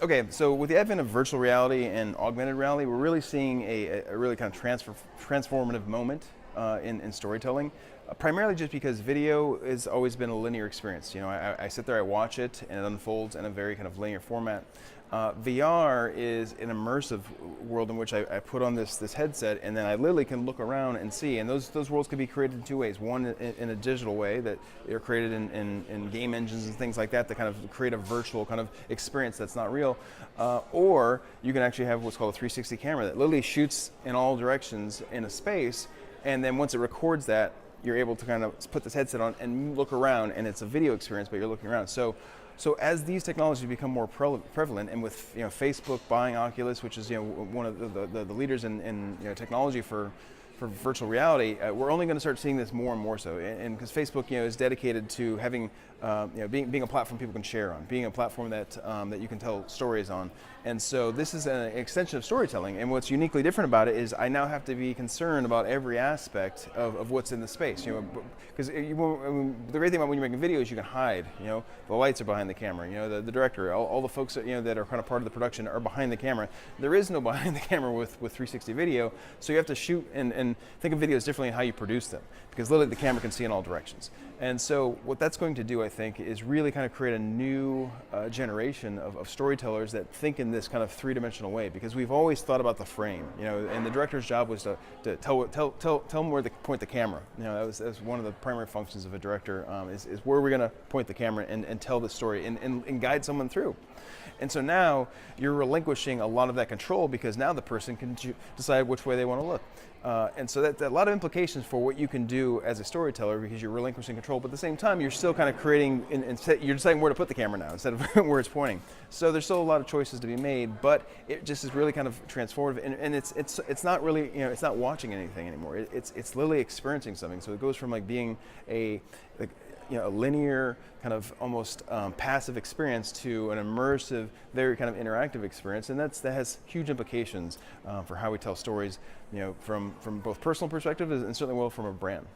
Okay, so with the advent of virtual reality and augmented reality, we're really seeing a really kind of transformative moment in storytelling. Primarily just because video has always been a linear experience. You know, I sit there, I watch it, and it unfolds in a very kind of linear format. VR is an immersive world in which I put on this headset, and then I literally can look around and see. And those worlds can be created in two ways. One, in a digital way, that they're created in game engines and things like that kind of create a virtual kind of experience that's not real. Or you can actually have what's called a 360 camera that literally shoots in all directions in a space, and then once it records that, you're able to kind of put this headset on and look around, and it's a video experience, but you're looking around. So as these technologies become more prevalent, and with Facebook buying Oculus, which is one of the leaders in technology for virtual reality, we're only going to start seeing this more and more so. And because Facebook is dedicated to having being a platform people can share on, being a platform that you can tell stories on. And so this is an extension of storytelling. And what's uniquely different about it is I now have to be concerned about every aspect of what's in the space. Because the great thing about when you're making videos, you can hide. The lights are behind the camera. The director, all the folks that are kind of part of the production are behind the camera. There is no behind the camera with 360 video. So you have to shoot and think of videos differently in how you produce them, because literally the camera can see in all directions. And so what that's going to do, I think, is really kind of create a new generation of storytellers that think in this kind of three-dimensional way, because we've always thought about the frame, and the director's job was to tell them where to point the camera. That was one of the primary functions of a director, is where we're going to point the camera and tell the story and guide someone through. And so now you're relinquishing a lot of that control, because now the person can decide which way they want to look. And so that's a lot of implications for what you can do as a storyteller, because you're relinquishing control, but at the same time you're still kind of creating, you're deciding where to put the camera now instead of where it's pointing. So there's still a lot of choices to be made, but it just is really kind of transformative, and it's not really, it's not watching anything anymore. It's literally experiencing something. So it goes from like being a linear kind of almost passive experience to an immersive, very kind of interactive experience, and that has huge implications for how we tell stories, from both personal perspective and certainly from a brand.